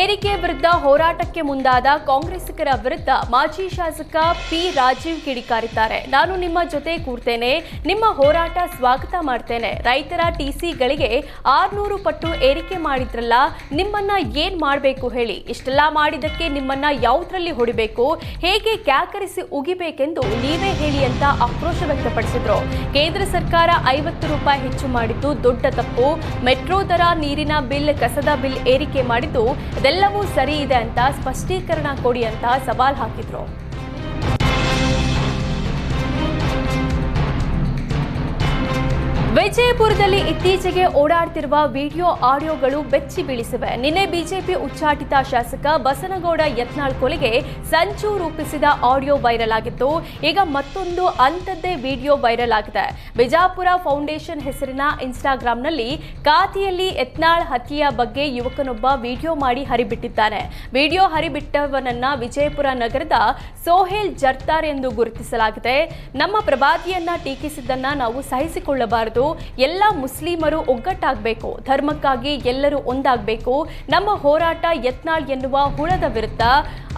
ಏರಿಕೆ ವಿರುದ್ಧ ಹೋರಾಟಕ್ಕೆ ಮುಂದಾದ ಕಾಂಗ್ರೆಸ್ಸಿಗರ ವಿರುದ್ಧ ಮಾಜಿ ಶಾಸಕ ಪಿ ರಾಜೀವ್ ಕಿಡಿಕಾರಿದ್ದಾರೆ. ನಾನು ನಿಮ್ಮ ಜೊತೆ ಕೂರ್ತೇನೆ, ನಿಮ್ಮ ಹೋರಾಟ ಸ್ವಾಗತ ಮಾಡ್ತೇನೆ. ರೈತರ ಟಿಸಿಗಳಿಗೆ 600 ಪಟ್ಟು ಏರಿಕೆ ಮಾಡಿದ್ರಲ್ಲ, ನಿಮ್ಮನ್ನ ಏನ್ ಮಾಡಬೇಕು ಹೇಳಿ? ಇಷ್ಟೆಲ್ಲ ಮಾಡಿದಕ್ಕೆ ನಿಮ್ಮನ್ನ ಯಾವುದ್ರಲ್ಲಿ ಹೊಡಿಬೇಕು, ಹೇಗೆ ಕ್ಯಾಕರಿಸಿ ಉಗಿಬೇಕೆಂದು ನೀವೇ ಹೇಳಿ ಅಂತ ಆಕ್ರೋಶ ವ್ಯಕ್ತಪಡಿಸಿದ್ರು. ಕೇಂದ್ರ ಸರ್ಕಾರ 50 ರೂಪಾಯಿ ಹೆಚ್ಚು ಮಾಡಿದ್ದು ದೊಡ್ಡ ತಪ್ಪು. ಮೆಟ್ರೋ ದರ, ನೀರಿನ ಬಿಲ್, ಕಸದ ಬಿಲ್ ಏರಿಕೆ ಮಾಡಿದ್ದು ಇದೆಲ್ಲವೂ ಸರಿ ಇದೆ ಅಂತ ಸ್ಪಷ್ಟೀಕರಣ ಕೊಡಿ ಅಂತ ಸವಾಲ್ ಹಾಕಿದ್ರು. ವಿಜಯಪುರದಲ್ಲಿ ಇತ್ತೀಚೆಗೆ ಓಡಾಡ್ತಿರುವ ವಿಡಿಯೋ ಆಡಿಯೋಗಳು ಬೆಚ್ಚಿ ಬೀಳಿಸಿವೆ. ನಿನ್ನೆ ಬಿಜೆಪಿ ಉಚ್ಚಾಟಿತ ಶಾಸಕ ಬಸನಗೌಡ ಯತ್ನಾಳ್ ಕೊಲೆಗೆ ಸಂಚು ರೂಪಿಸಿದ ಆಡಿಯೋ ವೈರಲ್ ಆಗಿತ್ತು. ಈಗ ಮತ್ತೊಂದು ಅಂಥದ್ದೇ ವಿಡಿಯೋ ವೈರಲ್ ಆಗಿದೆ. ಬಿಜಾಪುರ ಫೌಂಡೇಶನ್ ಹೆಸರಿನ ಇನ್ಸ್ಟಾಗ್ರಾಂನಲ್ಲಿ ಖಾತೆಯಲ್ಲಿ ಯತ್ನಾಳ್ ಹತ್ಯೆಯ ಬಗ್ಗೆ ಯುವಕನೊಬ್ಬ ವಿಡಿಯೋ ಮಾಡಿ ಹರಿಬಿಟ್ಟಿದ್ದಾನೆ. ವಿಡಿಯೋ ಹರಿಬಿಟ್ಟವನನ್ನ ವಿಜಯಪುರ ನಗರದ ಸೋಹೇಲ್ ಜರ್ತಾರ್ ಎಂದು ಗುರುತಿಸಲಾಗಿದೆ. ನಮ್ಮ ಪ್ರವಾದಿಯನ್ನ ಟೀಕಿಸಿದ್ದನ್ನ ನಾವು ಸಹಿಸಿಕೊಳ್ಳಬಾರದು. ಎಲ್ಲ ಮುಸ್ಲಿಮರು ಒಗ್ಗಟ್ಟಾಗಬೇಕು, ಧರ್ಮಕ್ಕಾಗಿ ಎಲ್ಲರೂ ಒಂದಾಗಬೇಕು. ನಮ್ಮ ಹೋರಾಟ ಯತ್ನಾಳ್ ಎನ್ನುವ ಹುಳದ ವಿರುದ್ಧ,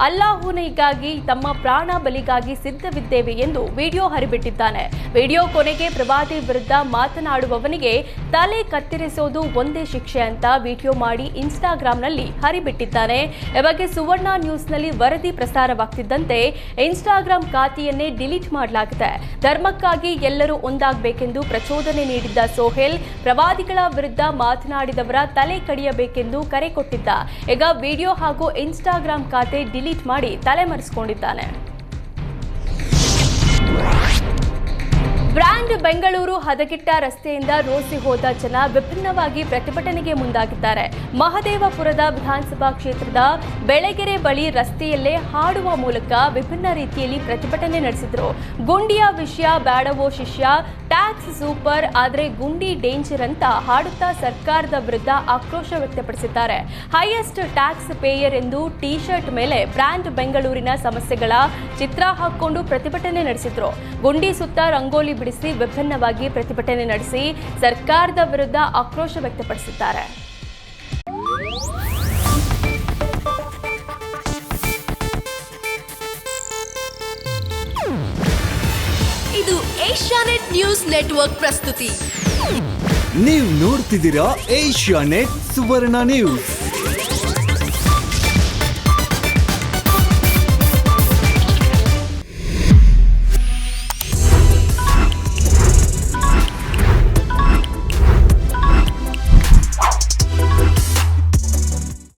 ಅಲ್ಲಾಹುನಿಗಾಗಿ ತಮ್ಮ ಪ್ರಾಣ ಬಲಿಗಾಗಿ ಸಿದ್ಧವಿದ್ದೇವೆ ಎಂದು ವಿಡಿಯೋ ಹರಿಬಿಟ್ಟಿದ್ದಾನೆ. ವಿಡಿಯೋ ಕೊನೆಗೆ ಪ್ರವಾದಿ ವಿರುದ್ಧ ಮಾತನಾಡುವವನಿಗೆ ತಲೆ ಕತ್ತರಿಸೋದು ಒಂದೇ ಶಿಕ್ಷೆ ಅಂತ ವಿಡಿಯೋ ಮಾಡಿ ಇನ್ಸ್ಟಾಗ್ರಾಂನಲ್ಲಿ ಹರಿಬಿಟ್ಟಿದ್ದಾನೆ. ಈ ಬಗ್ಗೆ ಸುವರ್ಣ ನ್ಯೂಸ್ನಲ್ಲಿ ವರದಿ ಪ್ರಸಾರವಾಗ್ತಿದ್ದಂತೆ ಇನ್ಸ್ಟಾಗ್ರಾಂ ಖಾತೆಯನ್ನೇ ಡಿಲೀಟ್ ಮಾಡಲಾಗಿದೆ. ಧರ್ಮಕ್ಕಾಗಿ ಎಲ್ಲರೂ ಒಂದಾಗಬೇಕೆಂದು ಪ್ರಚೋದನೆ ನೀಡಿದ್ದ ಸೋಹೇಲ್ ಪ್ರವಾದಿಗಳ ವಿರುದ್ಧ ಮಾತನಾಡಿದವರ ತಲೆ ಕಡಿಯಬೇಕೆಂದು ಕರೆ ಕೊಟ್ಟಿದ್ದ. ಈಗ ವಿಡಿಯೋ ಹಾಗೂ ಇನ್ಸ್ಟಾಗ್ರಾಂ ಖಾತೆ ಡಿಲೀಟ್ ಮಾಡಿ ತಲೆಮರೆಸಿಕೊಂಡಿದ್ದಾನೆ. ಬ್ರ್ಯಾಂಡ್ ಬೆಂಗಳೂರು ಹದಗೆಟ್ಟ ರಸ್ತೆಯಿಂದ ರೋಸಿ ಹೋದ ಜನ ವಿಭಿನ್ನವಾಗಿ ಪ್ರತಿಭಟನೆಗೆ ಮುಂದಾಗಿದ್ದಾರೆ. ಮಹದೇವಪುರದ ವಿಧಾನಸಭಾ ಕ್ಷೇತ್ರದ ಬೆಳಗೆರೆ ಬಳಿ ರಸ್ತೆಯಲ್ಲೇ ಹಾಡುವ ಮೂಲಕ ವಿಭಿನ್ನ ರೀತಿಯಲ್ಲಿ ಪ್ರತಿಭಟನೆ ನಡೆಸಿದರು. ಗುಂಡಿಯ ವಿಷಯ ಬ್ಯಾಡವೋ ಶಿಷ್ಯ, ಟ್ಯಾಕ್ಸ್ ಸೂಪರ್ ಆದ್ರೆ ಗುಂಡಿ ಡೇಂಜರ್ ಅಂತ ಹಾಡುತ್ತಾ ಸರ್ಕಾರದ ವಿರುದ್ಧ ಆಕ್ರೋಶ ವ್ಯಕ್ತಪಡಿಸಿದ್ದಾರೆ. ಹೈಯೆಸ್ಟ್ ಟ್ಯಾಕ್ಸ್ ಪೇಯರ್ ಎಂದು ಟಿ ಶರ್ಟ್ ಮೇಲೆ ಬ್ರ್ಯಾಂಡ್ ಬೆಂಗಳೂರಿನ ಸಮಸ್ಯೆಗಳ ಚಿತ್ರ ಹಾಕಿಕೊಂಡು ಪ್ರತಿಭಟನೆ ನಡೆಸಿದ್ರು. ಗುಂಡಿ ಸುತ್ತ ರಂಗೋಲಿ ಬಿಡಿಸಿ ವಿಭಿನ್ನವಾಗಿ ಪ್ರತಿಭಟನೆ ನಡೆಸಿ ಸರ್ಕಾರದ ವಿರುದ್ಧ ಆಕ್ರೋಶ ವ್ಯಕ್ತಪಡಿಸಿದ್ದಾರೆ. ಇದು ಏಷ್ಯಾನೆಟ್ ನ್ಯೂಸ್ ನೆಟ್ವರ್ಕ್ ಪ್ರಸ್ತುತಿ. ನೀವು ನೋಡ್ತಿದ್ದೀರಾ ಏಷ್ಯಾನೆಟ್ ಸುವರ್ಣ ನ್ಯೂಸ್.